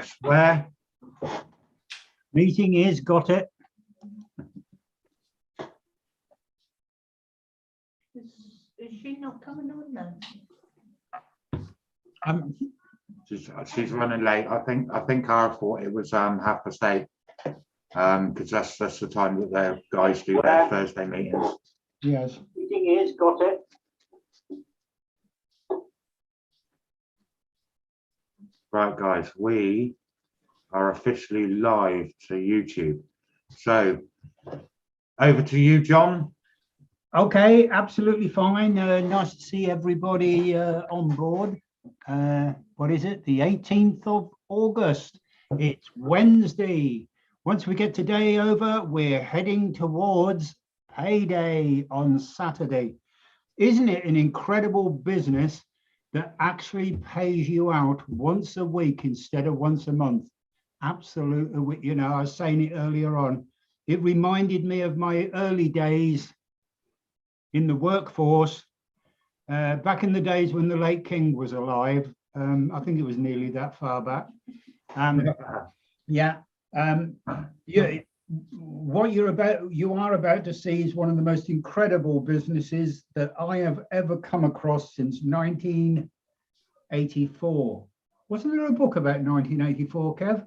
swear. Meeting is got it. Is she not coming on then? She's running late. I think Cara thought it was 8:30. Because that's the time that their guys do their Thursday meetings. Yes. Meeting is got it. Right, guys, we are officially live to YouTube. So over to you, John. Okay, absolutely fine. Nice to see everybody on board. What is it? The 18th of August. It's Wednesday. Once we get today over, we're heading towards payday on Saturday. Isn't it an incredible business that actually pays you out once a week instead of once a month? Absolutely. You know, I was saying it earlier on. It reminded me of my early days in the workforce, back in the days when the late King was alive. I think it was nearly that far back. Yeah. What you are about to see is one of the most incredible businesses that I have ever come across since 1984. Wasn't there a book about 1984, Kev?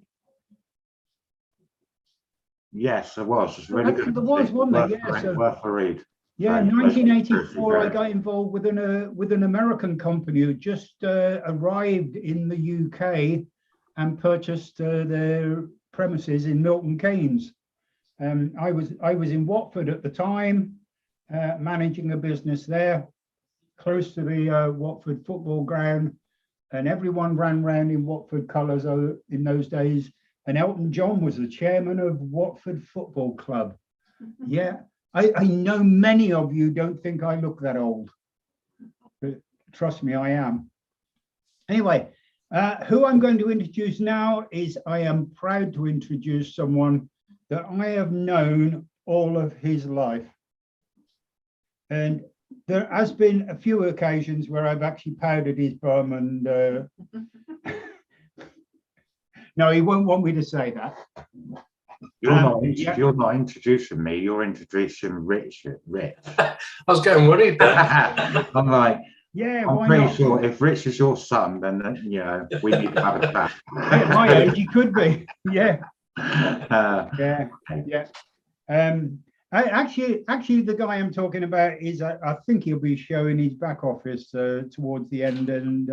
Yes, there was. It's really good. There was, wasn't there? Yeah, worth a read. Yeah, 1984, I got involved with an American company who just arrived in the UK and purchased their premises in Milton Keynes. I was in Watford at the time, managing a business there, close to the Watford football ground, and everyone ran round in Watford colours in those days. And Elton John was the chairman of Watford Football Club. Yeah, I know many of you don't think I look that old, but trust me, I am. Anyway, who I'm going to introduce now is, I am proud to introduce someone that I have known all of his life. And there has been a few occasions where I've actually powdered his bum and no, he won't want me to say that. You're not introducing me, you're introducing Rich. I was getting worried there. I'm like, yeah, I'm pretty sure if Rich is your son, then you know we need to have a chat. At my age, he could be. Yeah. Yeah. Actually, the guy I'm talking about is, I think he'll be showing his back office towards the end, and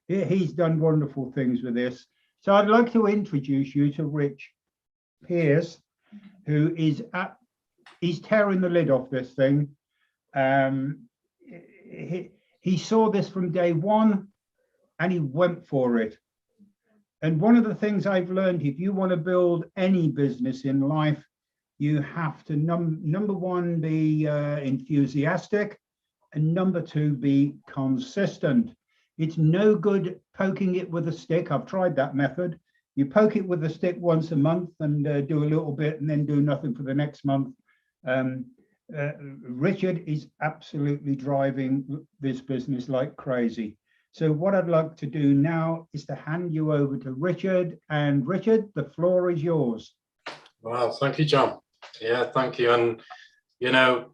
he's done wonderful things with this. So I'd like to introduce you to Rich Pierce, who is he's tearing the lid off this thing. He saw this from day one and he went for it. And one of the things I've learned, if you want to build any business in life, you have to number one, be enthusiastic, and number two, be consistent. It's no good poking it with a stick. I've tried that method. You poke it with a stick once a month and do a little bit and then do nothing for the next month. Richard is absolutely driving this business like crazy. So what I'd like to do now is to hand you over to Richard. And Richard, the floor is yours. Well, thank you, John. Yeah, thank you. And, you know,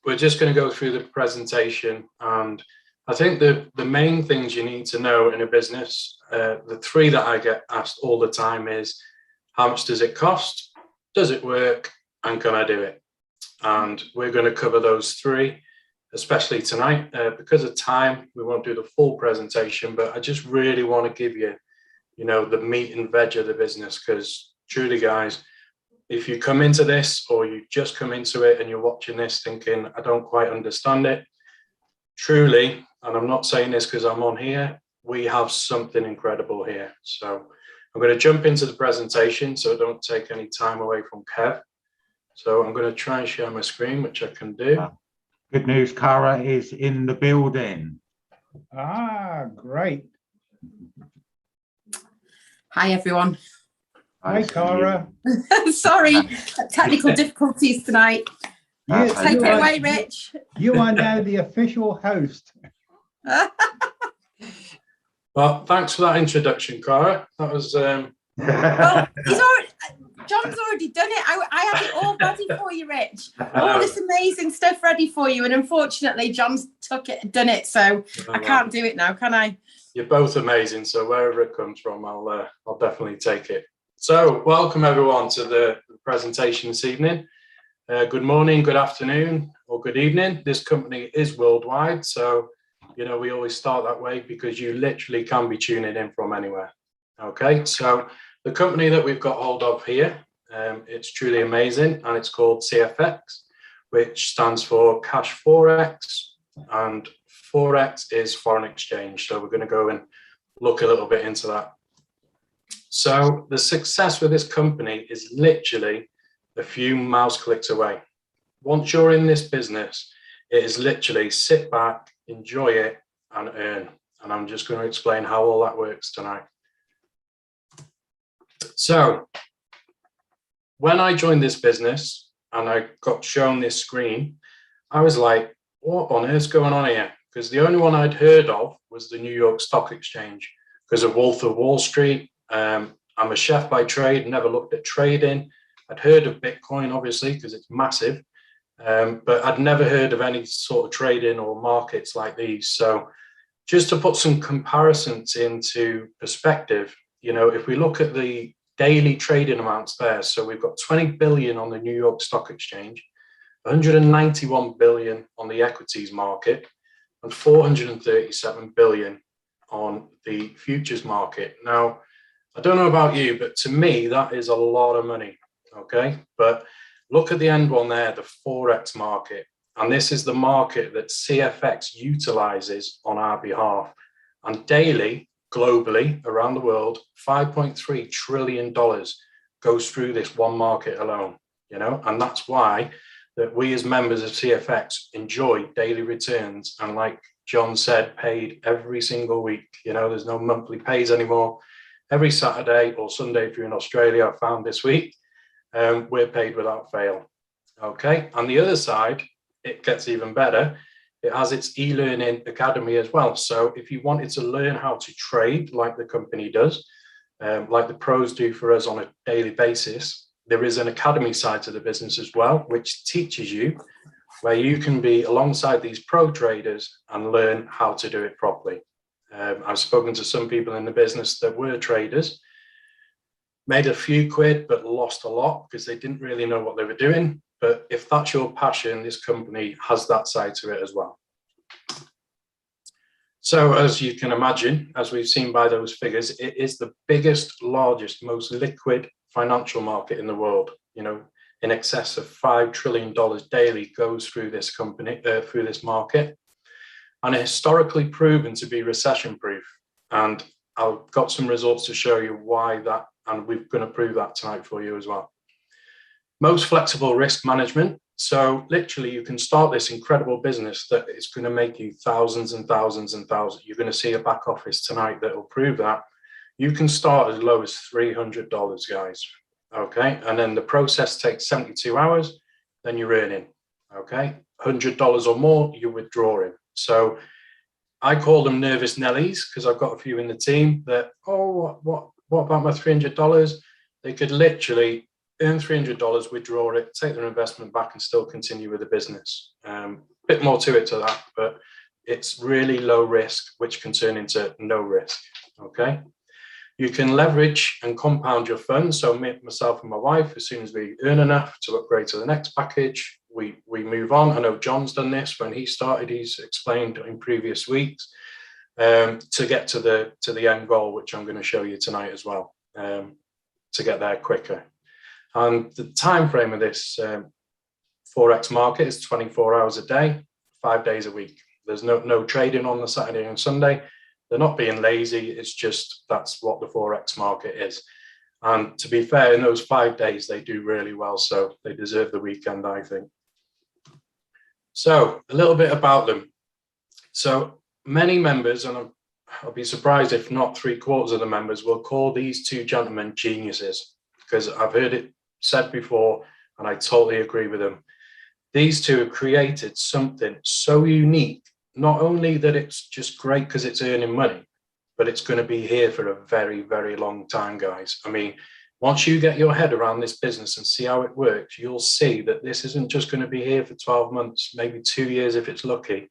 we're just going to go through the presentation. And I think the main things you need to know in a business, the three that I get asked all the time is, how much does it cost? Does it work? And can I do it? And we're going to cover those three, especially tonight. Because of time, we won't do the full presentation, but I just really want to give you, you know, the meat and veg of the business, because truly, guys, if you come into this or you just come into it and you're watching this thinking, I don't quite understand it, truly, and I'm not saying this because I'm on here, we have something incredible here. So I'm going to jump into the presentation so I don't take any time away from Kev. So I'm going to try and share my screen, which I can do. Good news, Cara is in the building. Ah, great. Hi, everyone. Hi, Cara. Sorry, technical difficulties tonight. Take it away, Rich. You are now the official host. Well, thanks for that introduction, Cara. That was Well, John's already done it. I had it all ready for you, Rich. All this amazing stuff ready for you, and unfortunately, John's done it. So I can't do it now, can I? You're both amazing. So wherever it comes from, I'll definitely take it. So welcome everyone to the presentation this evening. Good morning, good afternoon, or good evening. This company is worldwide, so we always start that way because you literally can be tuning in from anywhere. Okay, so the company that we've got hold of here, it's truly amazing, and it's called CFX, which stands for Cash Forex, and Forex is foreign exchange. So we're going to go and look a little bit into that. So the success with this company is literally a few mouse clicks away. Once you're in this business, it is literally sit back, enjoy it, and earn. And I'm just going to explain how all that works tonight. So when I joined this business and I got shown this screen, I was like, what on earth's going on here? Because the only one I'd heard of was the New York Stock Exchange because of Wolf of Wall Street. I'm a chef by trade, never looked at trading. I'd heard of Bitcoin, obviously, because it's massive, but I'd never heard of any sort of trading or markets like these. So just to put some comparisons into perspective, if we look at the daily trading amounts there, so we've got 20 billion on the New York Stock Exchange, 191 billion on the equities market, and 437 billion on the futures market. Now, I don't know about you, but to me, that is a lot of money, okay? But look at the end one there, the Forex market. And this is the market that CFX utilizes on our behalf. And daily, globally, around the world, $5.3 trillion goes through this one market alone, and that's why that we as members of CFX enjoy daily returns. And like John said, paid every single week. There's no monthly pays anymore. Every Saturday or Sunday, if you're in Australia, I found this week, we're paid without fail. Okay. On the other side, it gets even better. It has its e-learning academy as well. So if you wanted to learn how to trade like the company does, like the pros do for us on a daily basis, there is an academy side to the business as well, which teaches you where you can be alongside these pro traders and learn how to do it properly. I've spoken to some people in the business that were traders, made a few quid, but lost a lot because they didn't really know what they were doing. But if that's your passion, this company has that side to it as well. So as you can imagine, as we've seen by those figures, it is the biggest, largest, most liquid financial market in the world. In excess of $5 trillion daily goes through this company, through this market, and historically proven to be recession proof. And I've got some results to show you why that, and we're going to prove that tonight for you as well. Most flexible risk management. So literally you can start this incredible business that is going to make you thousands and thousands and thousands. You're going to see a back office tonight that will prove that. You can start as low as $300, guys. Okay. And then the process takes 72 hours. Then you're earning. Okay. $100 or more, you're withdrawing. So I call them nervous Nellies because I've got a few in the team that, oh, what about my $300? They could literally earn $300, withdraw it, take their investment back and still continue with the business. Bit more to it to that, but it's really low risk, which can turn into no risk, okay? You can leverage and compound your funds. So myself and my wife, as soon as we earn enough to upgrade to the next package, we move on. I know John's done this when he started, he's explained in previous weeks, to get to the end goal, which I'm going to show you tonight as well, to get there quicker. And the time frame of this Forex market is 24 hours a day, 5 days a week. There's no trading on the Saturday and Sunday. They're not being lazy. It's just that's what the Forex market is. And to be fair, in those 5 days, they do really well. So they deserve the weekend, I think. So a little bit about them. So many members, and I'll be surprised if not 3/4 of the members, will call these two gentlemen geniuses, because I've heard it said before, and I totally agree with them. These two have created something so unique, not only that it's just great because it's earning money, but it's going to be here for a very, very long time, guys. I mean, once you get your head around this business and see how it works, you'll see that this isn't just going to be here for 12 months, maybe 2 years if it's lucky.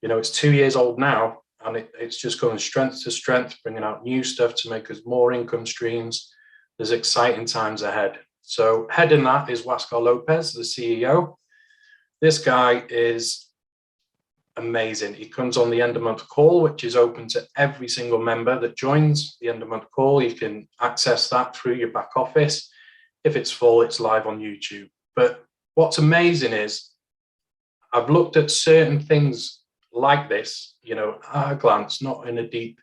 You know, it's 2 years old now, and it's just going strength to strength, bringing out new stuff to make us more income streams. There's exciting times ahead. So heading that is Huáscar Lopez, the CEO. This guy is amazing. He comes on the end of month call, which is open to every single member that joins the end of month call. You can access that through your back office. If it's full, it's live on YouTube. But what's amazing is I've looked at certain things like this, you know, at a glance, not in a deep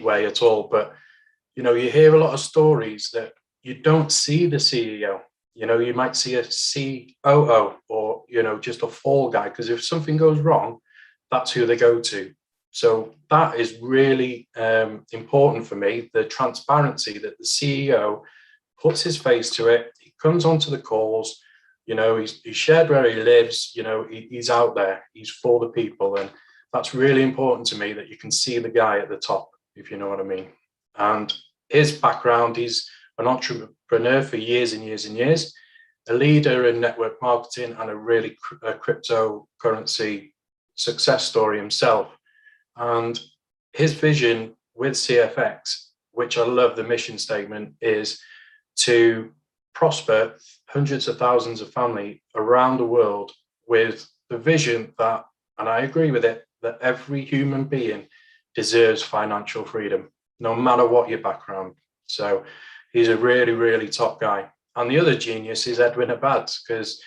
way at all, but you know, you hear a lot of stories that you don't see the CEO. You know, you might see a COO or, you know, just a fall guy, because if something goes wrong, that's who they go to. So that is really important for me, the transparency that the CEO puts his face to it. He comes onto the calls, you know, he's shared where he lives, you know, he's out there, he's for the people. And that's really important to me, that you can see the guy at the top, if you know what I mean. And his background, he's an entrepreneur for years and years and years, a leader in network marketing, and a really cryptocurrency success story himself. And his vision with CFX, which I love the mission statement, is to prosper hundreds of thousands of families around the world with the vision that, and I agree with it, that every human being deserves financial freedom, no matter what your background. So he's a really, really top guy. And the other genius is Edwin Abad, because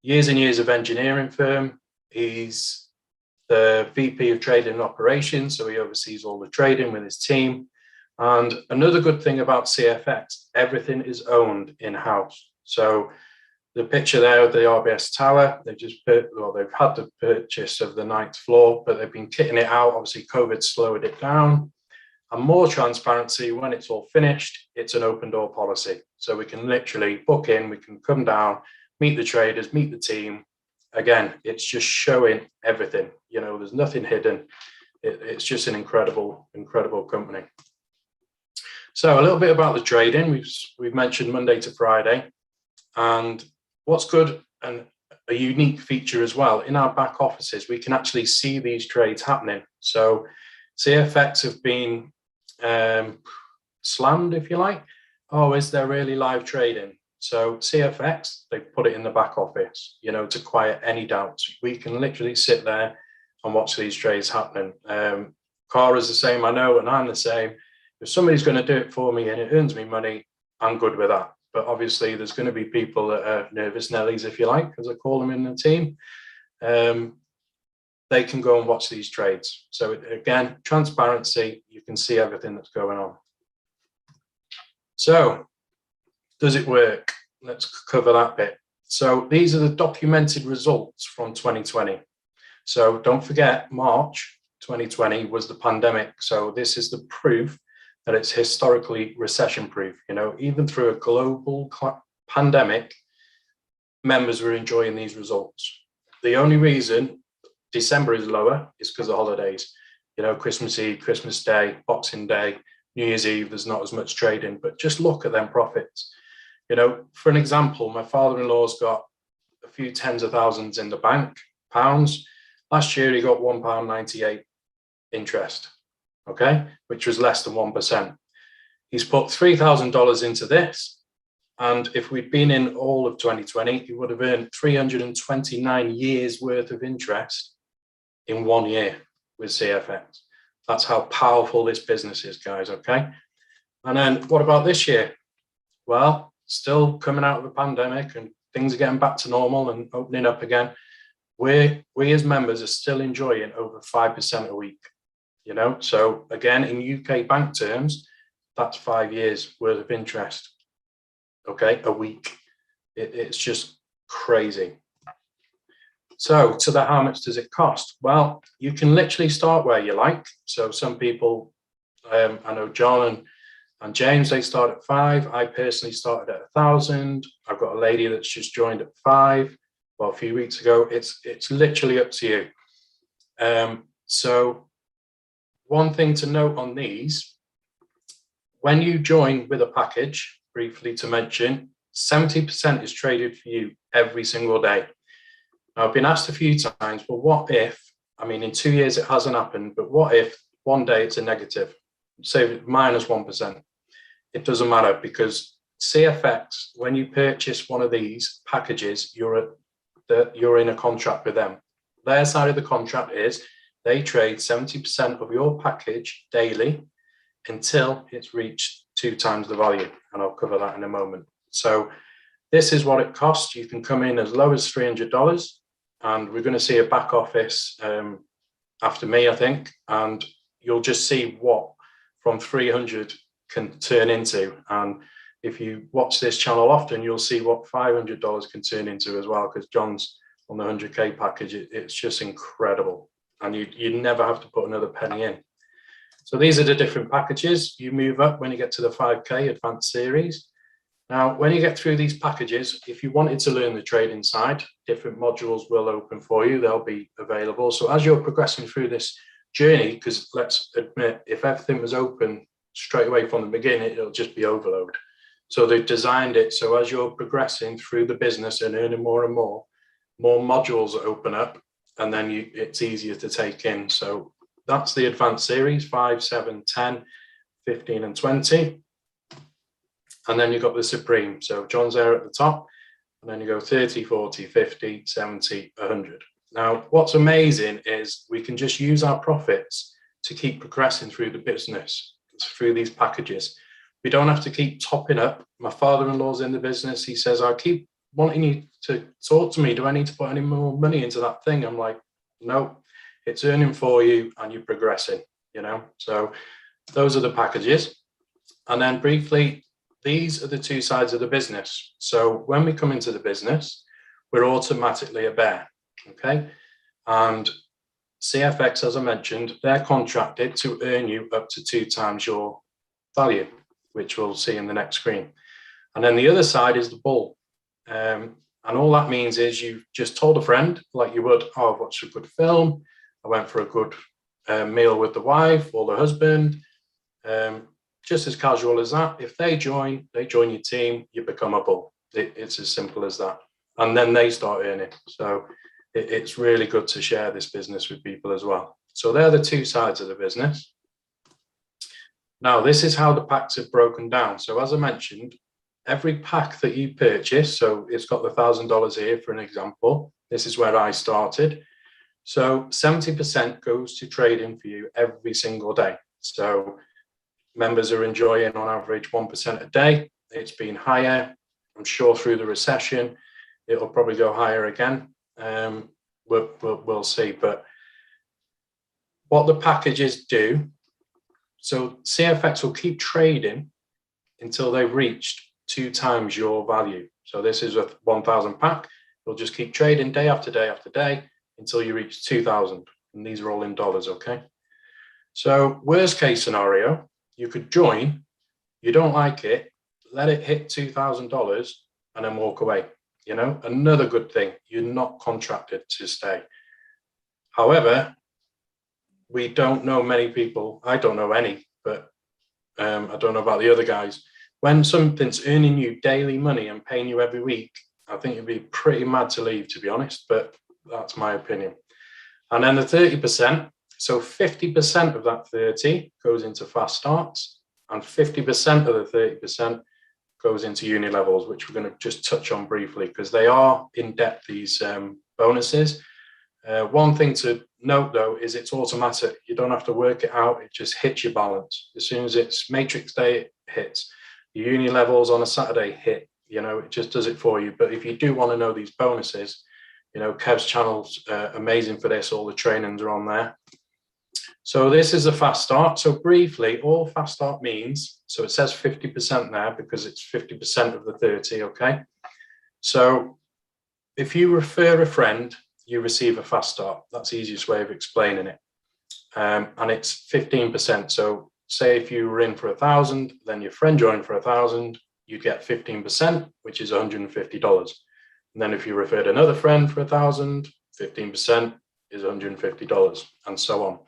years and years of engineering firm. He's the VP of Trading and Operations, so he oversees all the trading with his team. And another good thing about CFX, everything is owned in-house. So the picture there of the RBS Tower, they've had the purchase of the 9th floor, but they've been kitting it out. Obviously, COVID slowed it down. And more transparency, when it's all finished, it's an open door policy. So we can literally book in, we can come down, meet the traders, meet the team. Again, it's just showing everything. You know, there's nothing hidden. It's just an incredible, incredible company. So a little bit about the trading. We've mentioned Monday to Friday. And what's good and a unique feature as well, in our back offices, we can actually see these trades happening. So CFX have been slammed, if you like. Oh, is there really live trading? So CFX, they put it in the back office, you know, to quiet any doubts. We can literally sit there and watch these trades happening. Cara's the same, I know, and I'm the same. If somebody's going to do it for me and it earns me money, I'm good with that. But obviously there's going to be people that are nervous Nellies, if you like, as I call them in the team. They can go and watch these trades. So again, transparency, you can see everything that's going on. So does it work? Let's cover that bit. So these are the documented results from 2020. So don't forget, March 2020 was the pandemic. So this is the proof that it's historically recession proof. You know, even through a global pandemic, members were enjoying these results. The only reason December is lower is because of holidays. You know, Christmas Eve, Christmas Day, Boxing Day, New Year's Eve, there's not as much trading, but just look at them profits. You know, for an example, my father-in-law's got a few tens of thousands in the bank, pounds. Last year, he got £1.98 interest, okay, which was less than 1%. He's put $3,000 into this. And if we'd been in all of 2020, he would have earned 329 years worth of interest in 1 year with CFX. That's how powerful this business is, guys, okay? And then what about this year? Well, still coming out of the pandemic and things are getting back to normal and opening up again. We as members are still enjoying over 5% a week, you know? So again, in UK bank terms, that's 5 years worth of interest, okay, a week. It's just crazy. So to the how much does it cost? Well, you can literally start where you like. So some people, I know John and James, they start at 5. I personally started at 1,000. I've got a lady that's just joined at 5. Well, a few weeks ago. It's literally up to you. So one thing to note on these, when you join with a package, briefly to mention, 70% is traded for you every single day. Now, I've been asked a few times, well, what if, I mean, in 2 years it hasn't happened, but what if one day it's a negative, say -1%? It doesn't matter, because CFX, when you purchase one of these packages, you're in a contract with them. Their side of the contract is they trade 70% of your package daily until it's reached 2 times the value, and I'll cover that in a moment. So this is what it costs. You can come in as low as $300, and we're going to see a back office after me, I think, and you'll just see what from 300 can turn into. And if you watch this channel often, you'll see what $500 can turn into as well, because John's on the 100K package. It's just incredible, and you never have to put another penny in. So these are the different packages. You move up when you get to the 5K advanced series. Now, when you get through these packages, if you wanted to learn the trading side, different modules will open for you. They'll be available. So as you're progressing through this journey, because let's admit, if everything was open straight away from the beginning, it'll just be overload. So they've designed it so as you're progressing through the business and earning more and more modules open up, and then it's easier to take in. So that's the advanced series, 5, 7, 10, 15, and 20. And then you've got the Supreme. So John's there at the top, and then you go 30, 40, 50, 70, 100. Now, what's amazing is we can just use our profits to keep progressing through the business, through these packages. We don't have to keep topping up. My father-in-law's in the business. He says, I keep wanting you to talk to me. Do I need to put any more money into that thing? I'm like, no, it's earning for you and you're progressing, you know? So those are the packages. And then briefly, these are the 2 sides of the business. So when we come into the business, we're automatically a bear, okay? And CFX, as I mentioned, they're contracted to earn you up to 2 times your value, which we'll see in the next screen. And then the other side is the bull. And all that means is you've just told a friend, like you would, oh, I've watched a good film, I went for a good meal with the wife or the husband, just as casual as that. If they join your team, you become a bull. It's as simple as that. And then they start earning. So it's really good to share this business with people as well. So they're the 2 sides of the business. Now, this is how the packs have broken down. So as I mentioned, every pack that you purchase, so it's got the $1,000 here for an example. This is where I started. So 70% goes to trading for you every single day. So members are enjoying on average 1% a day. It's been higher. I'm sure through the recession, it'll probably go higher again. We'll see. But what the packages do, so CFX will keep trading until they've reached 2 times your value. So this is a 1,000 pack. You'll just keep trading day after day after day until you reach 2,000. And these are all in dollars, okay? So worst case scenario, you could join, you don't like it, let it hit $2,000 and then walk away. You know, another good thing, you're not contracted to stay. However, we don't know many people, I don't know any, but I don't know about the other guys. When something's earning you daily money and paying you every week, I think it'd be pretty mad to leave, to be honest, but that's my opinion. And then the 30%, so 50% of that 30 goes into fast starts, and 50% of the 30% goes into uni levels, which we're going to just touch on briefly because they are in depth, these bonuses. One thing to note though is it's automatic. You don't have to work it out. It just hits your balance. As soon as it's matrix day, it hits. Your uni levels on a Saturday hit, you know, it just does it for you. But if you do want to know these bonuses, you know, Kev's channel's amazing for this. All the trainings are on there. So this is a fast start. So briefly, all fast start means, so it says 50% there because it's 50% of the 30, okay? So if you refer a friend, you receive a fast start. That's the easiest way of explaining it. And it's 15%. So say if you were in for 1,000, then your friend joined for 1,000, you get 15%, which is $150. And then if you referred another friend for 1,000, 15%, is $150, and so on.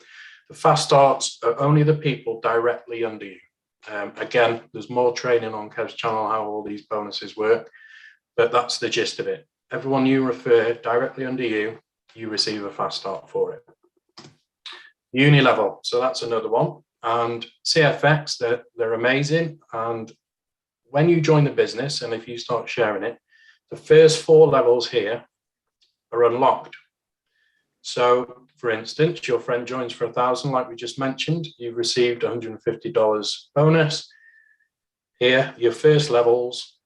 The fast starts are only the people directly under you. Again, there's more training on Kev's channel how all these bonuses work, but that's the gist of it. Everyone you refer directly under you, you receive a fast start for it. Uni level, so that's another one. And CFX, they're amazing. And when you join the business, and if you start sharing it, the first 4 levels here are unlocked. So for instance, your friend joins for 1,000, like we just mentioned, you've received $150 bonus. Here, your first levels,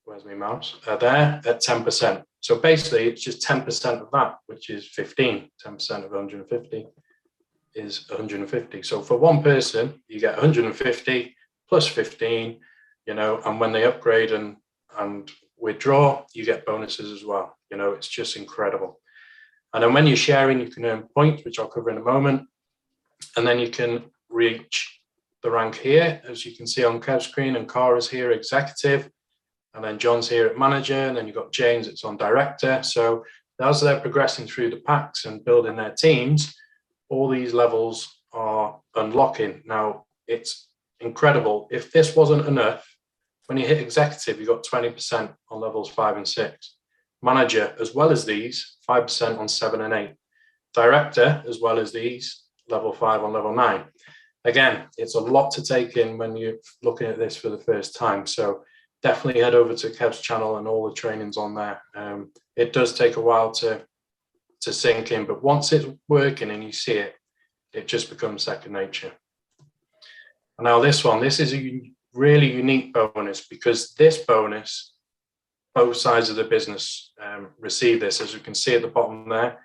where's my mouse, are there at 10%. So basically it's just 10% of that, which is 15, 10% of 150 is 150. So for one person, you get 150 plus 15, you know, and when they upgrade and withdraw, you get bonuses as well. You know, it's just incredible. And then when you're sharing, you can earn points, which I'll cover in a moment. And then you can reach the rank here, as you can see on Kev's screen, and Cara's here, executive. And then John's here at manager. And then you've got James, it's on director. So as they're progressing through the packs and building their teams, all these levels are unlocking. Now, it's incredible. If this wasn't enough, when you hit executive, you got 20% on levels 5 and 6. Manager, as well as these, 5% on 7 and 8. Director, as well as these, level 5 on level 9. Again, it's a lot to take in when you're looking at this for the first time. So definitely head over to Kev's channel and all the trainings on there. It does take a while to sink in, but once it's working and you see it, it just becomes second nature. And now this is a really unique bonus, because this bonus, both sides of the business receive this. As you can see at the bottom there,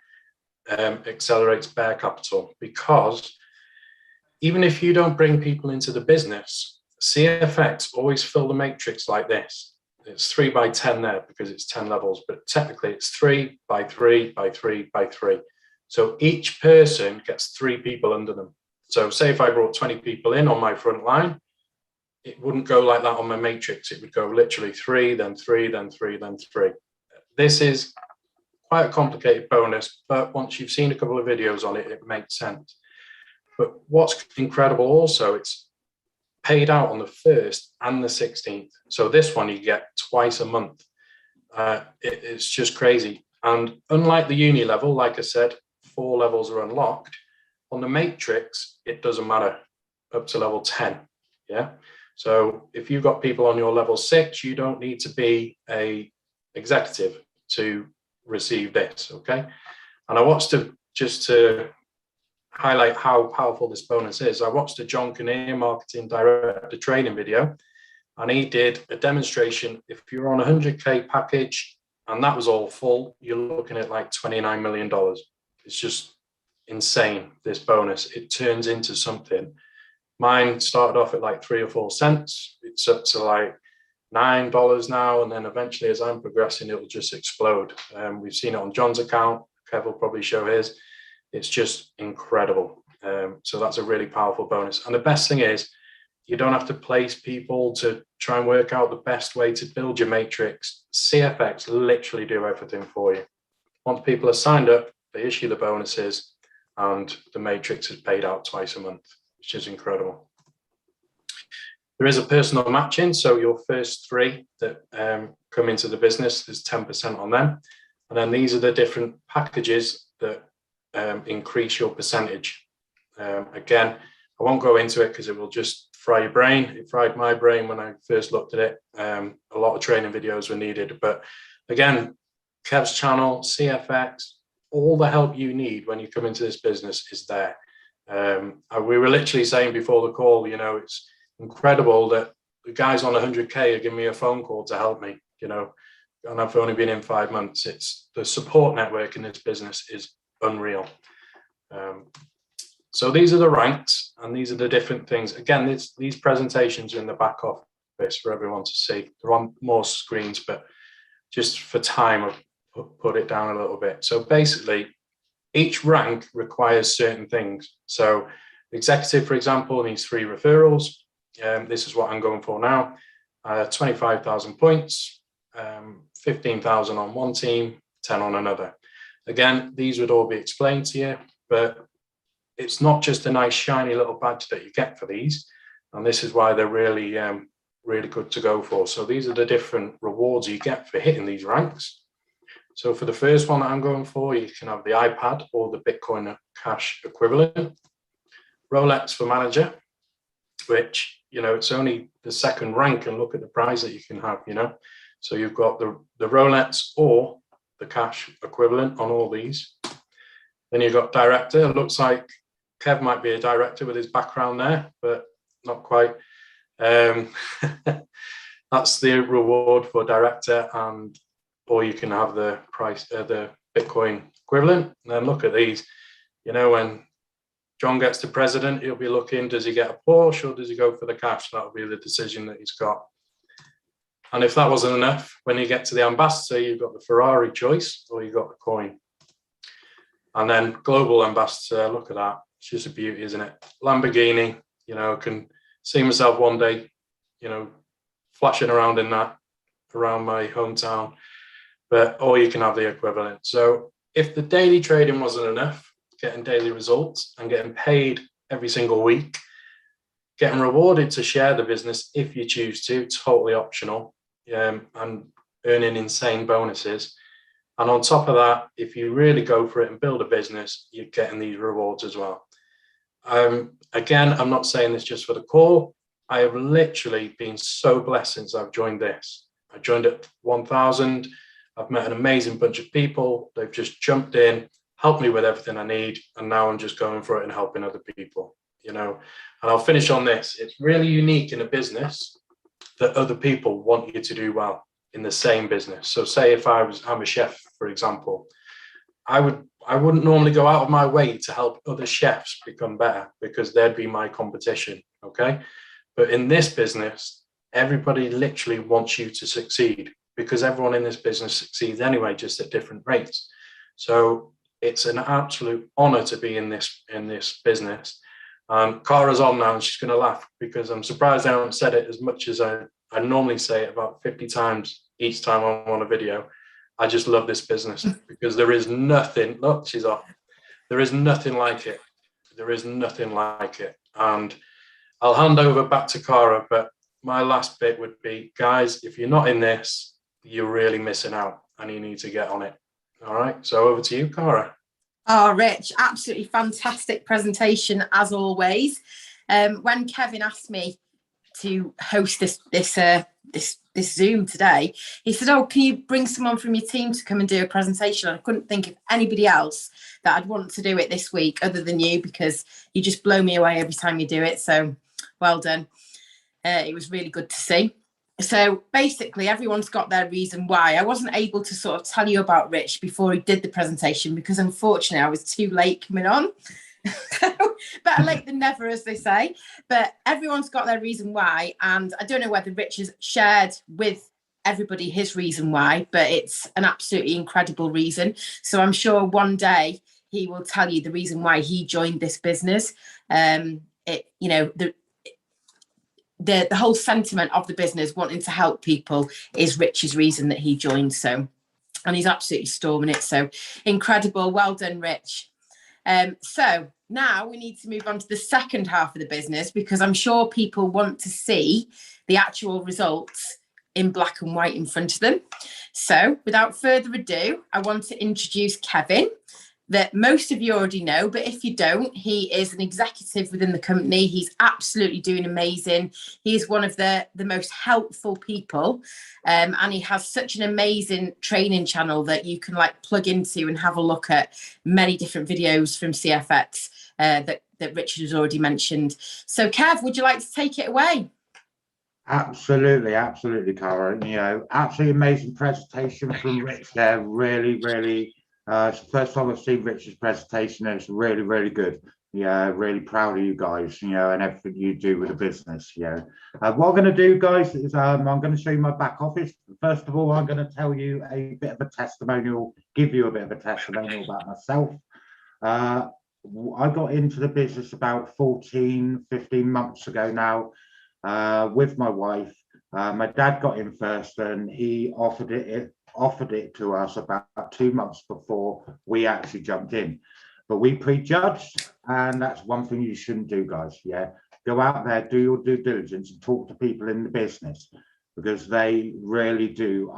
accelerates bear capital, because even if you don't bring people into the business, CFX always fill the matrix like this. It's 3 by 10 there because it's 10 levels, but technically it's 3 by 3 by 3 by 3. So each person gets 3 people under them. So say if I brought 20 people in on my front line, it wouldn't go like that on my matrix. It would go literally 3, then 3, then 3, then 3. This is quite a complicated bonus, but once you've seen a couple of videos on it, it makes sense. But what's incredible also, it's paid out on the 1st and the 16th. So this one you get twice a month. It's just crazy. And unlike the uni level, like I said, 4 levels are unlocked. On the matrix, it doesn't matter up to level 10. Yeah. So if you've got people on your level 6, you don't need to be a executive to receive this. Okay. And I watched just to highlight how powerful this bonus is. I watched a John Kinnear marketing director training video, and he did a demonstration. If you're on a 100K package and that was all full, you're looking at like $29 million. It's just insane, this bonus. It turns into something. Mine started off at like 3 or 4 cents. It's up to like $9 now, and then eventually as I'm progressing, it'll just explode. We've seen it on John's account. Kev will probably show his. It's just incredible. So that's a really powerful bonus. And the best thing is, you don't have to place people to try and work out the best way to build your matrix. CFX literally do everything for you. Once people are signed up, they issue the bonuses, and the matrix is paid out twice a month, which is incredible. There is a personal matching. So your first 3 that come into the business, there's 10% on them. And then these are the different packages that increase your percentage. Again, I won't go into it because it will just fry your brain. It fried my brain when I first looked at it. A lot of training videos were needed, but again, Kev's channel, CFX, all the help you need when you come into this business is there. We were literally saying before the call, you know, it's incredible that the guys on 100K are giving me a phone call to help me, you know, and I've only been in 5 months. It's the support network in this business is unreal. So these are the ranks, and these are the different things. Again, these presentations are in the back office for everyone to see. They're on more screens, but just for time, I've put it down a little bit. So basically, each rank requires certain things. So executive, for example, needs 3 referrals. This is what I'm going for now. 25,000 points, 15,000 on one team, 10 on another. Again, these would all be explained to you, but it's not just a nice shiny little badge that you get for these. And this is why they're really, really good to go for. So these are the different rewards you get for hitting these ranks. So for the first one that I'm going for, you can have the iPad or the Bitcoin Cash equivalent. Rolex for manager, which, you know, it's only the second rank, and look at the prize that you can have, you know. So you've got the Rolex or the cash equivalent on all these. Then you've got director. It looks like Kev might be a director with his background there, but not quite. That's the reward for director, or you can have the price, the Bitcoin equivalent. And then look at these. You know, when John gets to president, he'll be looking, does he get a Porsche or does he go for the cash? That'll be the decision that he's got. And if that wasn't enough, when you get to the ambassador, you've got the Ferrari choice or you've got the coin. And then global ambassador, look at that. It's just a beauty, isn't it? Lamborghini, you know, I can see myself one day, you know, flashing around in that around my hometown, or you can have the equivalent. So if the daily trading wasn't enough, getting daily results and getting paid every single week, getting rewarded to share the business if you choose to, totally optional, and earning insane bonuses. And on top of that, if you really go for it and build a business, you're getting these rewards as well. Again, I'm not saying this just for the call. I have literally been so blessed since I've joined this. I joined at 1,000. I've met an amazing bunch of people. They've just jumped in, helped me with everything I need, and now I'm just going for it and helping other people, you know. And I'll finish on this. It's really unique in a business that other people want you to do well in the same business. So say if I'm a chef, for example, I wouldn't normally go out of my way to help other chefs become better because they'd be my competition, okay? But in this business, everybody literally wants you to succeed because everyone in this business succeeds anyway, just at different rates. So it's an absolute honor to be in this business. Cara's on now and she's going to laugh because I'm surprised I haven't said it as much as I normally say it, about 50 times each time I'm on a video. I just love this business because there is nothing, look, she's off. There is nothing like it. There is nothing like it. And I'll hand over back to Cara, but my last bit would be, guys, if you're not in this, you're really missing out and you need to get on it. All right, so over to you, Cara. Oh, Rich, absolutely fantastic presentation as always. When Kevin asked me to host this Zoom today, he said, "Oh, can you bring someone from your team to come and do a presentation?" And I couldn't think of anybody else that I'd want to do it this week other than you, because you just blow me away every time you do it. So well done. It was really good to see. So basically, everyone's got their reason why. I wasn't able to sort of tell you about Rich before he did the presentation because unfortunately I was too late coming on. Better late than never, as they say. But everyone's got their reason why. And I don't know whether Rich has shared with everybody his reason why, but it's an absolutely incredible reason. So I'm sure one day he will tell you the reason why he joined this business. The whole sentiment of the business wanting to help people is Rich's reason that he joined. So, and he's absolutely storming it. So incredible. Well done, Rich. So now we need to move on to the second half of the business, because I'm sure people want to see the actual results in black and white in front of them. So without further ado, I want to introduce Kevin, that most of you already know, but if you don't, he is an executive within the company. He's absolutely doing amazing. He's one of the most helpful people, and he has such an amazing training channel that you can like plug into and have a look at many different videos from CFX that Richard has already mentioned. So Kev, would you like to take it away? Absolutely, Cara. You know, absolutely amazing presentation from Rich there. Really, really. It's the first time I've seen Richard's presentation, and it's really, really good. Yeah, really proud of you guys, you know, and everything you do with the business. You know, what I'm going to do, guys, is I'm going to show you my back office. First of all, I'm going to tell you a bit of a testimonial, give you a bit of a testimonial about myself. I got into the business about 15 months ago now with my wife. My dad got in first, and he offered it offered it to us about 2 months before we actually jumped in. But we prejudged, and that's one thing you shouldn't do, guys. Yeah, go out there, do your due diligence, and talk to people in the business, because they really do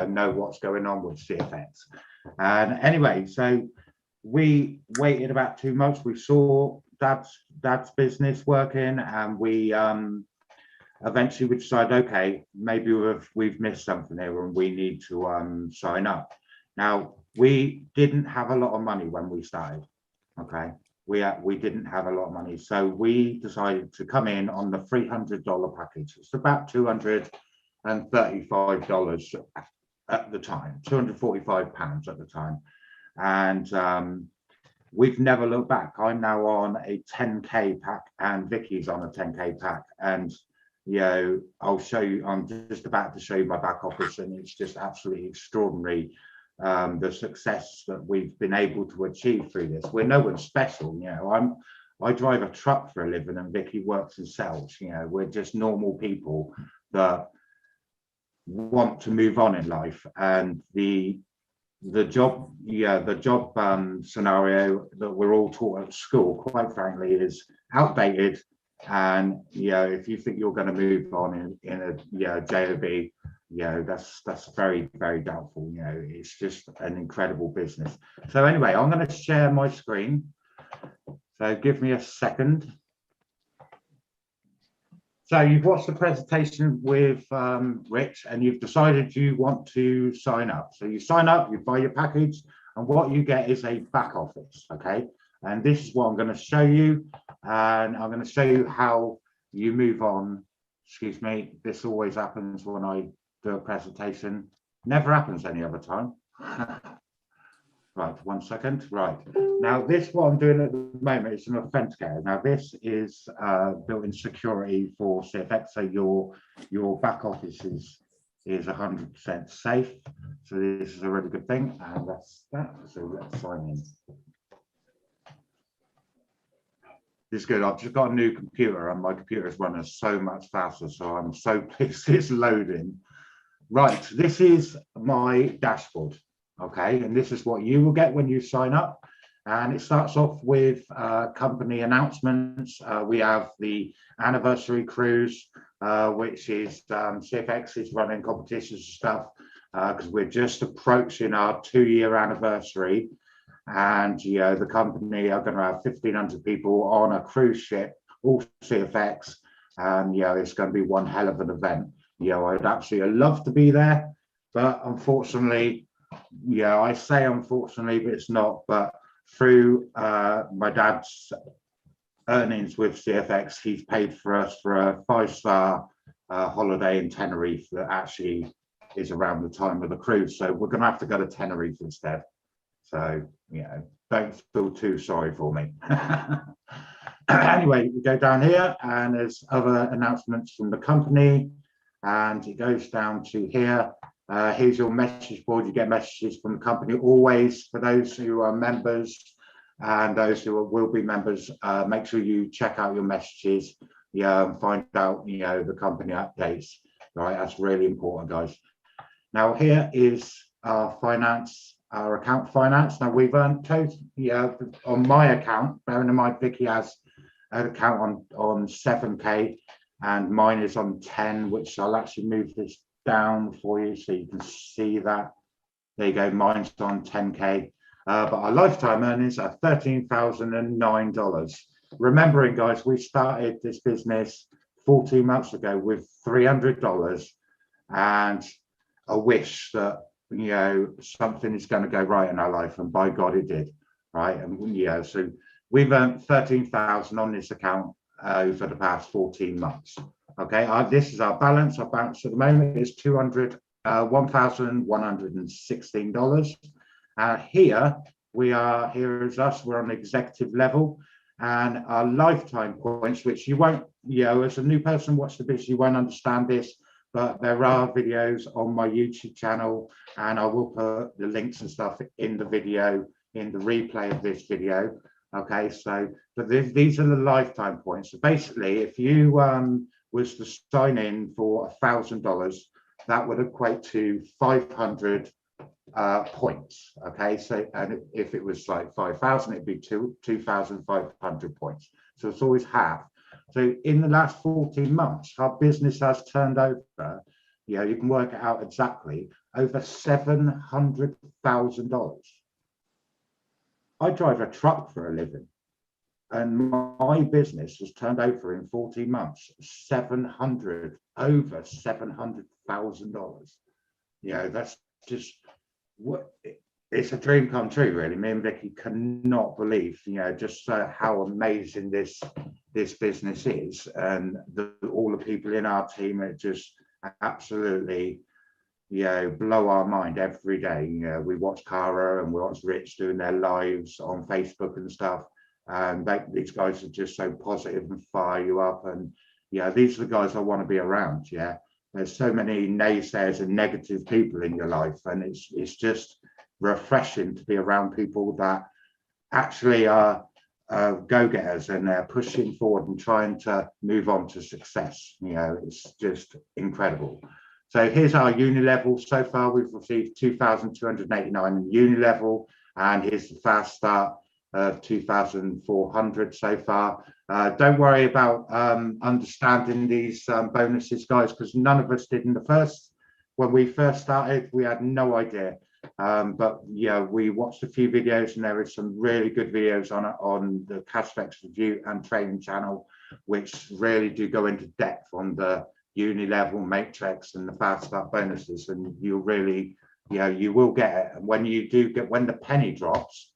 know what's going on with CFX. And anyway, so we waited about 2 months. We saw dad's business working, and we eventually we decided, okay, maybe we've missed something here and we need to sign up. Now, we didn't have a lot of money when we started. Okay, we didn't have a lot of money, so we decided to come in on the $300 package. It's about $235 at the time, £245 at the time, and we've never looked back. I'm now on a 10k pack, and Vicky's on a 10k pack, and I'll show you. I'm just about to show you my back office, and it's just absolutely extraordinary. The success that we've been able to achieve through this. We're no one special, I drive a truck for a living, and Vicky works in sales. We're just normal people that want to move on in life, and the job scenario that we're all taught at school, quite frankly, is outdated. And if you think you're going to move on in a job, that's very, very doubtful. It's just an incredible business. So anyway, I'm going to share my screen, so give me a second. So you've watched the presentation with Rich, and you've decided you want to sign up. So you sign up, you buy your package, and what you get is a back office. Okay, and this is what I'm going to show you, and I'm going to show you how you move on. Excuse me, this always happens when I do a presentation. Never happens any other time. Right, 1 second. Right, now this, what I'm doing at the moment, is an authenticator. Now this is built-in security for CFX, so your back office is 100% safe. So this is a really good thing, and that's that. So let's sign in. This is good. I've just got a new computer, and my computer is running so much faster, so I'm so pleased it's loading. Right, this is my dashboard. Okay, and this is what you will get when you sign up, and it starts off with company announcements. We have the anniversary cruise, which is CFX is running competitions and stuff, because we're just approaching our 2-year anniversary, and the company are going to have 1,500 people on a cruise ship, all CFX, and it's going to be one hell of an event. I'd absolutely love to be there, but unfortunately, I say unfortunately, but it's not. But through my dad's earnings with CFX, he's paid for us for a 5-star holiday in Tenerife that actually is around the time of the cruise. So we're going to have to go to Tenerife instead. So, don't feel too sorry for me. Anyway, we go down here, and there's other announcements from the company, and it goes down to here. Here's your message board. You get messages from the company always. For those who are members and those who will be members, make sure you check out your messages, and find out the company updates. Right, that's really important, guys. Now here is our finance, our account finance. Now we've earned total, on my account, bearing in mind Vicky has an account on 7k, and mine is on 10, which I'll actually move this down for you so you can see that. There you go, mine's on 10k, but our lifetime earnings are $13,009. Remembering, guys, we started this business 14 months ago with $300 and a wish that something is going to go right in our life, and by God it did, right? And so we've earned 13,000 on this account over the past 14 months. Okay, this is our balance. Our balance at the moment is $1,116. Here we are. Here is us. We're on the executive level, and our lifetime points, which you won't, as a new person watch the business, you won't understand this, but there are videos on my YouTube channel, and I will put the links and stuff in the video, in the replay of this video. Okay, so but these are the lifetime points. So basically, if you was to sign in for $1,000 that would equate to 500 points. Okay, so and if it was like 5,000, it'd be 2,500 points. So it's always half. So in the last 14 months, our business has turned over, you know, you can work it out exactly, over $700,000. I drive a truck for a living, and my business has turned over in 14 months, over $700,000. You know, that's just what it's a dream come true, really. Me and Vicky cannot believe, you know, just how amazing this business is, and all the people in our team are just absolutely, you know, blow our mind every day. You know, we watch Cara and we watch Rich doing their lives on Facebook and stuff, and these guys are just so positive and fire you up, and yeah, these are the guys I want to be around. Yeah, there's so many naysayers and negative people in your life, and it's just refreshing to be around people that actually are go-getters, and they're pushing forward and trying to move on to success. You know, it's just incredible. So here's our uni level. So far we've received 2,289 in uni level, and here's the fast start of 2,400 so far. Don't worry about understanding these bonuses, guys, because none of us did when we first started. We had no idea. But yeah, we watched a few videos, and there is some really good videos on the Cashflex Review and Trading channel, which really do go into depth on the uni level matrix and the fast start bonuses, and you'll really, you know, you will get it. And when the penny drops,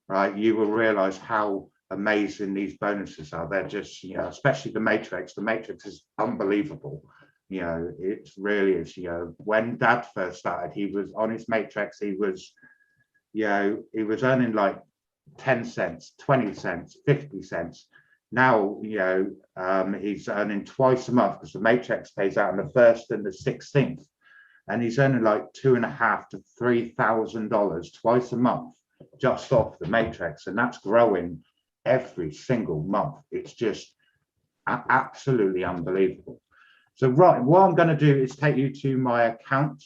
right, you will realize how amazing these bonuses are. They're just, you know, especially the matrix is unbelievable. You know, it really is. You know, when Dad first started, he was on his matrix, he was, you know, he was earning like 10 cents, 20 cents, 50 cents. Now, you know, he's earning twice a month, because the matrix pays out on the 1st and the 16th, and he's earning like $2,500 to $3,000 twice a month just off the matrix, and that's growing every single month. It's just absolutely unbelievable. So right, what I'm going to do is take you to my account,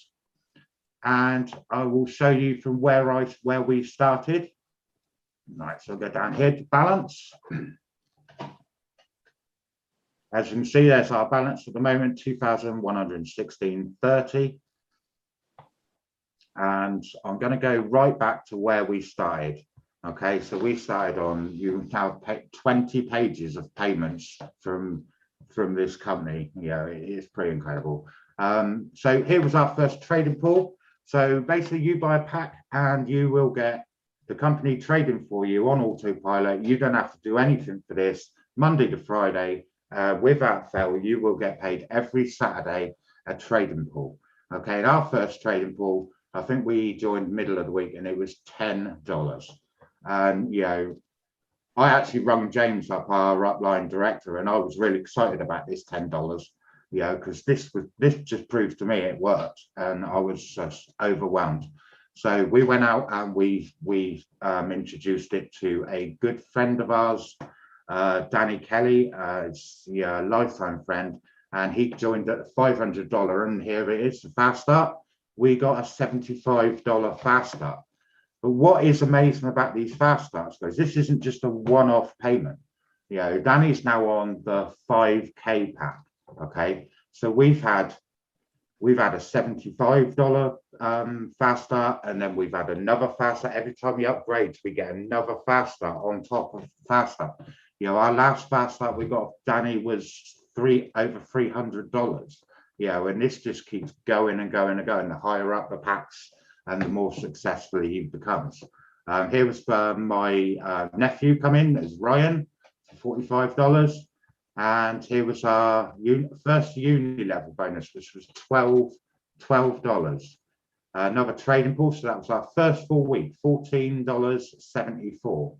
and I will show you from where we started. Right, so I'll go down here to balance. As you can see, there's our balance at the moment, 2,116.30. And I'm going to go right back to where we started. Okay, so we started on, you now pay 20 pages of payments from this company. You know, it is pretty incredible. So here was our first trading pool. So basically you buy a pack and you will get the company trading for you on autopilot. You don't have to do anything for this. Monday to Friday, without fail, you will get paid every Saturday a trading pool. Okay, and our first trading pool, I think we joined middle of the week, and it was $10. And you know, I actually rung James up, our upline director, and I was really excited about this $10, you know, because this just proves to me it worked, and I was just overwhelmed. So we went out and we introduced it to a good friend of ours, Danny Kelly. It's a lifetime friend, and he joined at $500, and here it is, the fast start. We got a $75 fast start. But what is amazing about these fast starts, guys, this isn't just a one-off payment. You know, Danny's now on the 5K pack. Okay, so we've had a $75 fast start, and then we've had another fast start. Every time we upgrade, we get another fast start on top of fast start. You know, our last fast start we got, Danny, was over $300. You know, and this just keeps going and going and going. The higher up the packs, and the more successful he becomes. Here was my nephew come in as Ryan for $45, and here was our first uni level bonus, which was $12. Another trading pool, so that was our first full week, $14.74.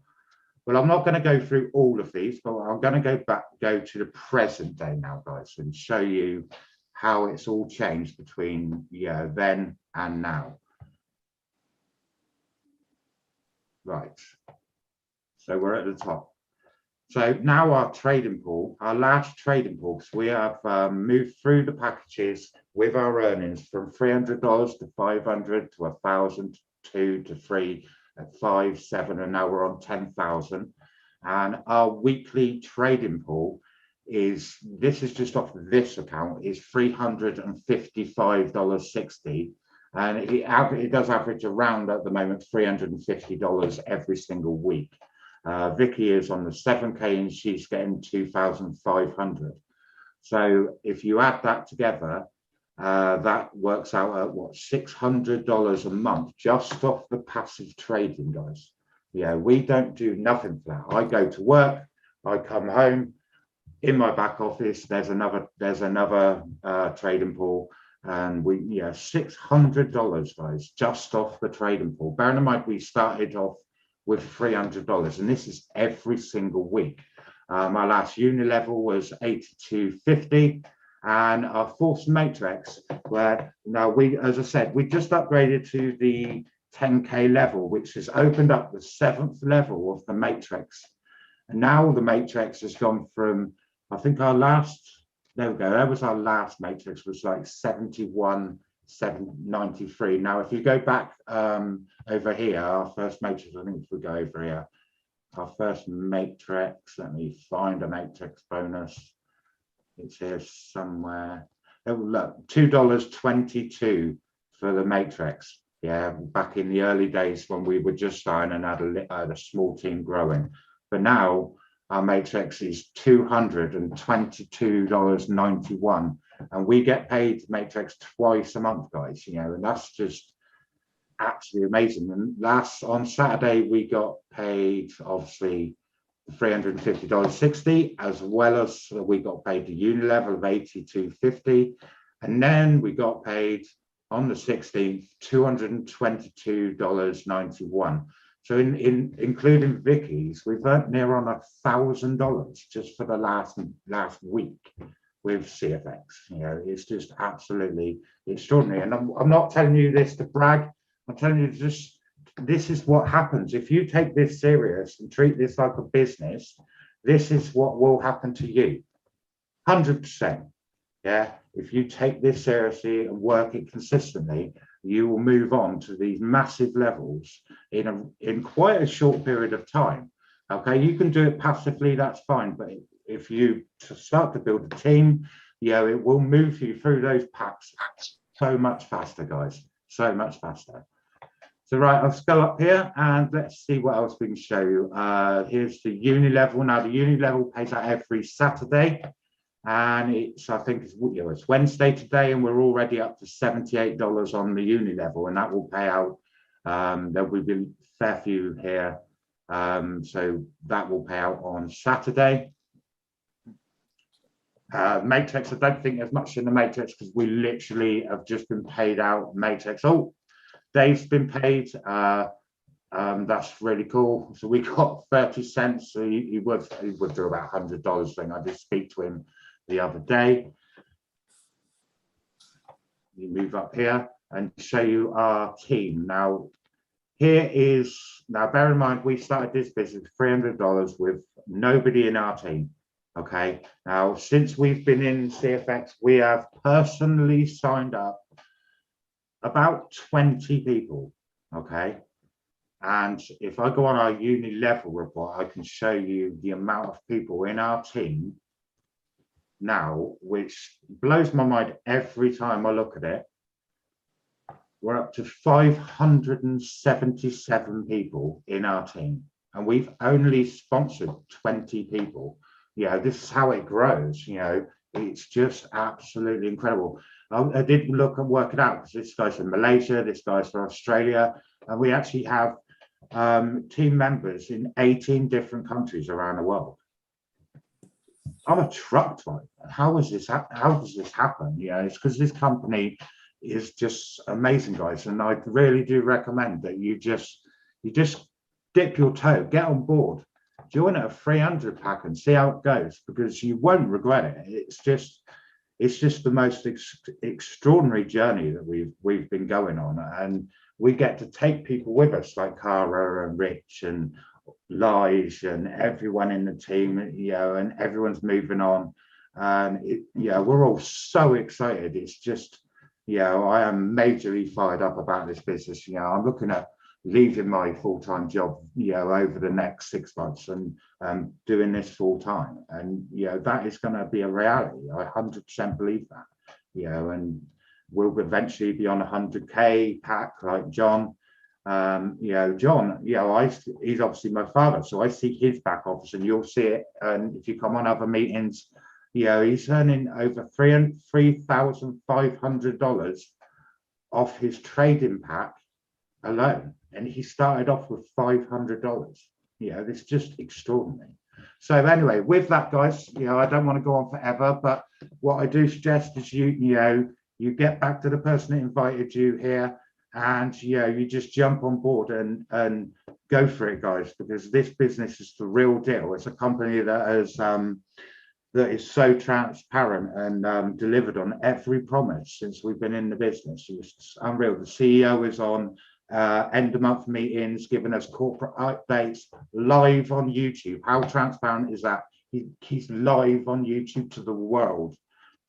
Well, I'm not going to go through all of these, but I'm going to go to the present day now, guys, and show you how it's all changed between then and now. Right, so we're at the top. So now our trading pool, our last trading pool, because we have moved through the packages with our earnings from $300 to 500 to 1,000, 2 to 3, at 5, 7, and now we're on 10,000. And our weekly trading pool is, this is just off this account, is $355.60. And it does average around at the moment $350 every single week. Vicky is on the 7K and she's getting 2,500. So if you add that together, that works out at what, $600 a month just off the passive trading, guys. Yeah, we don't do nothing for that. I go to work, I come home, in my back office there's another trading pool, and we, yeah, $600, guys, just off the trading pool. Bearing in mind we started off with $300, and this is every single week. My last uni level was 82.50, and our force matrix, where now we, as I said, we just upgraded to the 10K level, which has opened up the 7th level of the matrix. And now the matrix has gone from, I think our last, there we go, that was our last matrix, was like 71,793. Now if you go back over here, our first matrix, I think if we go over here, our first matrix, let me find a matrix bonus. It's here somewhere. Oh, look, $2.22 for the matrix. Yeah, back in the early days when we were just starting and had a small team growing. But now our matrix is $222.91, and we get paid matrix twice a month, guys. You know, and that's just absolutely amazing. And on Saturday we got paid, obviously, $350.60, as well as we got paid the uni level of $82.50, and then we got paid on the 16th $222.91. So in including Vicky's, we've earned near on $1,000 just for the last week with CFX. You know, it's just absolutely extraordinary. And I'm not telling you this to brag. I'm telling you just, this is what happens if you take this serious and treat this like a business. This is what will happen to you, 100%. Yeah, if you take this seriously and work it consistently, you will move on to these massive levels in quite a short period of time. Okay, you can do it passively, that's fine, but if you start to build a team, you know, it will move you through those packs so much faster, guys, so much faster. So right, let's go up here and let's see what else we can show you. Here's the uni level. Now the uni level pays out every Saturday, and it's, I think it's Wednesday today, and we're already up to $78 on the uni level, and that will pay out. There will be a fair few here, so that will pay out on Saturday. Matrix, I don't think there's much in the matrix because we literally have just been paid out matrix. Oh, Dave's been paid. That's really cool. So we got 30 cents. So he would do about $100 thing. I did speak to him the other day. You move up here and show you our team. Now, here is, now bear in mind, we started this business $300 with nobody in our team. Okay, now since we've been in CFX, we have personally signed up about 20 people. Okay, and if I go on our uni level report, I can show you the amount of people in our team now, which blows my mind every time I look at it. We're up to 577 people in our team, and we've only sponsored 20 people. Yeah, this is how it grows. You know, it's just absolutely incredible. I did look and work it out because this guy's from Malaysia, this guy's from Australia, and we actually have team members in 18 different countries around the world. I'm a truck driver. How does this happen? You know, it's because this company is just amazing, guys, and I really do recommend that you just dip your toe, get on board, join a 300 pack and see how it goes, because you won't regret it. It's just the most extraordinary journey that we've been going on, and we get to take people with us like Cara and Rich and Lige and everyone in the team, you know, and everyone's moving on, and yeah, we're all so excited. It's just I am majorly fired up about this business. I'm looking at leaving my full-time job, over the next 6 months and doing this full-time. And, that is going to be a reality. I 100% believe that, and we'll eventually be on 100K pack like John. John, he's obviously my father, so I see his back office, and you'll see it. And if you come on other meetings, he's earning over $3,500 off his trading pack alone, and he started off with $500. It's just extraordinary. So anyway, with that, guys, I don't want to go on forever, but what I do suggest is you get back to the person that invited you here, and you just jump on board and go for it, guys, because this business is the real deal. It's a company that is so transparent and delivered on every promise since we've been in the business. It's unreal. The CEO is on end of month meetings, giving us corporate updates live on YouTube. How transparent is that? He's live on YouTube to the world,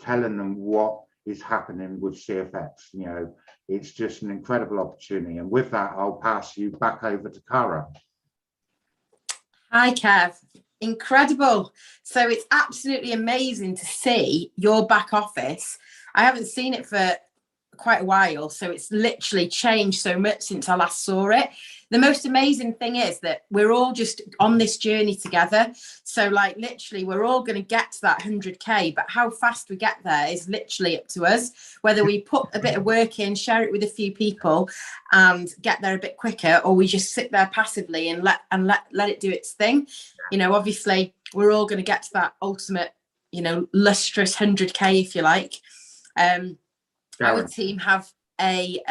telling them what is happening with CFX. It's just an incredible opportunity. And with that, I'll pass you back over to Cara. Hi, Kev. Incredible. So it's absolutely amazing to see your back office. I haven't seen it for quite a while, so it's literally changed so much since I last saw it. The most amazing thing is that we're all just on this journey together. So like literally we're all going to get to that 100K, but how fast we get there is literally up to us. Whether we put a bit of work in, share it with a few people and get there a bit quicker, or we just sit there passively and let it do its thing. Obviously we're all going to get to that ultimate, lustrous 100K, if you like. Our team have a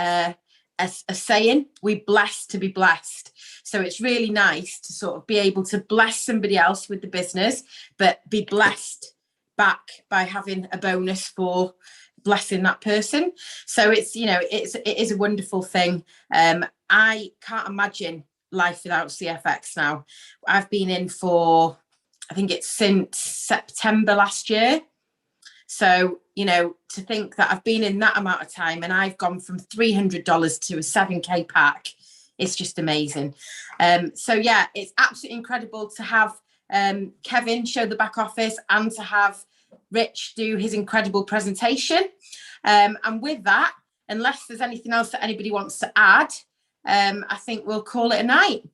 saying: we blessed to be blessed. So it's really nice to sort of be able to bless somebody else with the business, but be blessed back by having a bonus for blessing that person. So it's it is a wonderful thing. I can't imagine life without CFX now. I've been in for, I think it's since September last year. So, to think that I've been in that amount of time and I've gone from $300 to a 7K pack, it's just amazing. So yeah, it's absolutely incredible to have Kevin show the back office and to have Rich do his incredible presentation. And with that, unless there's anything else that anybody wants to add, I think we'll call it a night.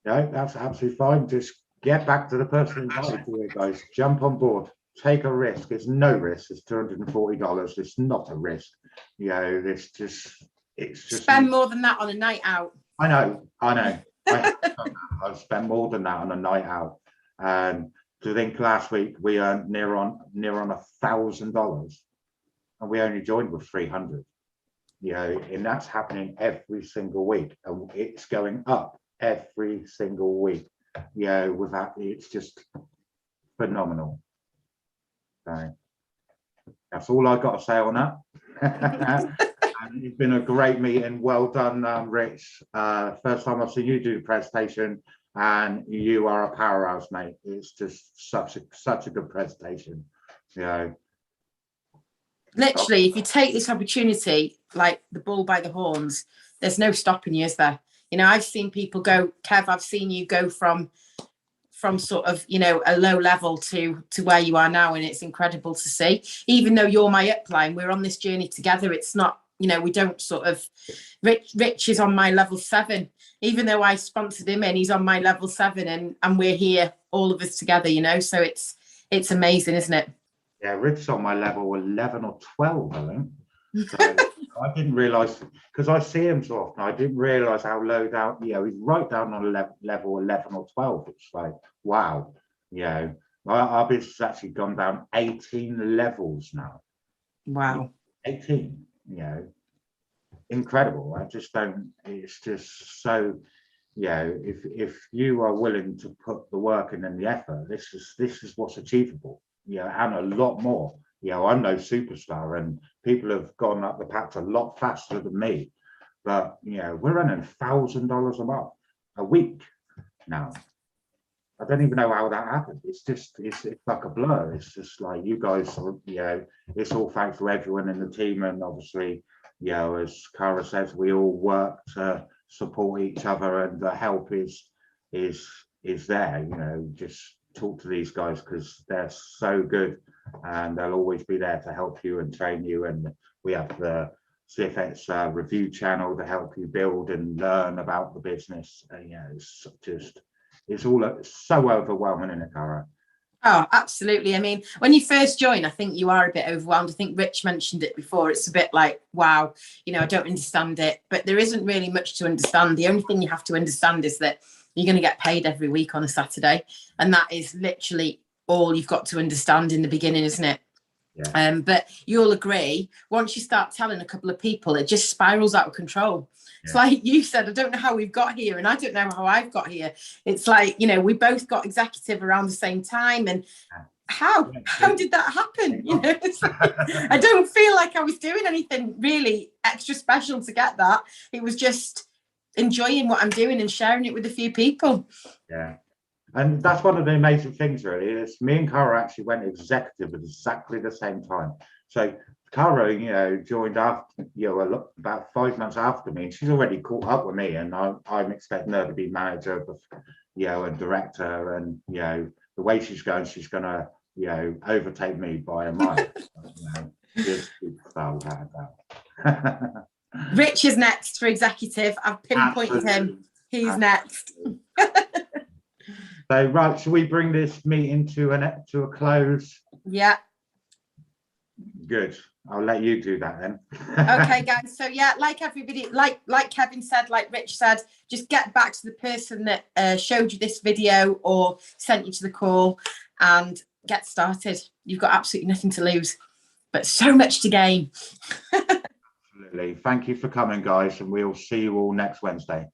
No, that's absolutely fine. Just get back to the person invited you, guys. Jump on board. Take a risk. It's no risk. It's $240. It's not a risk. It's just spend more than that on a night out. I know. I've spent more than that on a night out. I think last week we earned near on $1,000, and we only joined with 300. And that's happening every single week, and it's going up every single week. With that, it's just phenomenal. So that's all I got to say on that. And it's been a great meeting. Well done, Rich. First time I've seen you do the presentation, and you are a powerhouse, mate. It's just such a good presentation. Literally, if you take this opportunity like the bull by the horns, there's no stopping you, is there? I've seen people go, Kev, I've seen you go from sort of, a low level to where you are now. And it's incredible to see, even though you're my upline, we're on this journey together. It's not, we don't sort of, Rich is on my level 7, even though I sponsored him in, he's on my level 7 and we're here, all of us together, so it's amazing, isn't it? Yeah, Rich's on my level 11 or 12, I think. So I didn't realise, because I see him so often, I didn't realise how low down, he's right down on level 11 or 12. It's like, wow, our business has actually gone down 18 levels now. Wow. 18, incredible. I just don't, it's just so, if you are willing to put the work in and the effort, this is what's achievable, and a lot more. I'm no superstar, and people have gone up the patch a lot faster than me, but we're earning $1,000 a month, a week now. I don't even know how that happened. It's like a blur. It's just like you guys, you know, it's all thanks to everyone in the team. And obviously, you know, as Cara says, we all work to support each other, and the help is there. You know, just talk to these guys because they're so good, and they'll always be there to help you and train you. And we have the CFX review channel to help you build and learn about the business. You know, it's just, it's all so overwhelming in a Cara. Oh, absolutely. I mean, when you first join, I think you are a bit overwhelmed. I think Rich mentioned it before. It's a bit like, wow, you know, I don't understand it, but there isn't really much to understand. The only thing you have to understand is that you're going to get paid every week on a Saturday. And that is literally all you've got to understand in the beginning, isn't it? Yeah. But you'll agree, once you start telling a couple of people, it just spirals out of control. It's like you said, I don't know how we've got here, and I don't know how I've got here. It's like, you know, we both got executive around the same time, and how did that happen? You know, it's like, I don't feel like I was doing anything really extra special to get that. It was just enjoying what I'm doing and sharing it with a few people. Yeah. And that's one of the amazing things, really, is me and Cara actually went executive at exactly the same time. So Cara, you know, joined after, you know, about 5 months after me, and she's already caught up with me, and I'm expecting her to be manager, you know, and director, and, you know, the way she's going to, you know, overtake me by a mile. You know, just Rich is next for executive. I've pinpointed him. He's next. So, right, shall we bring this meeting to a close? Yeah. Good. I'll let you do that then. Okay, guys. So yeah, like everybody, like Kevin said, like Rich said, just get back to the person that showed you this video or sent you to the call and get started. You've got absolutely nothing to lose, but so much to gain. Absolutely. Thank you for coming, guys, and we'll see you all next Wednesday.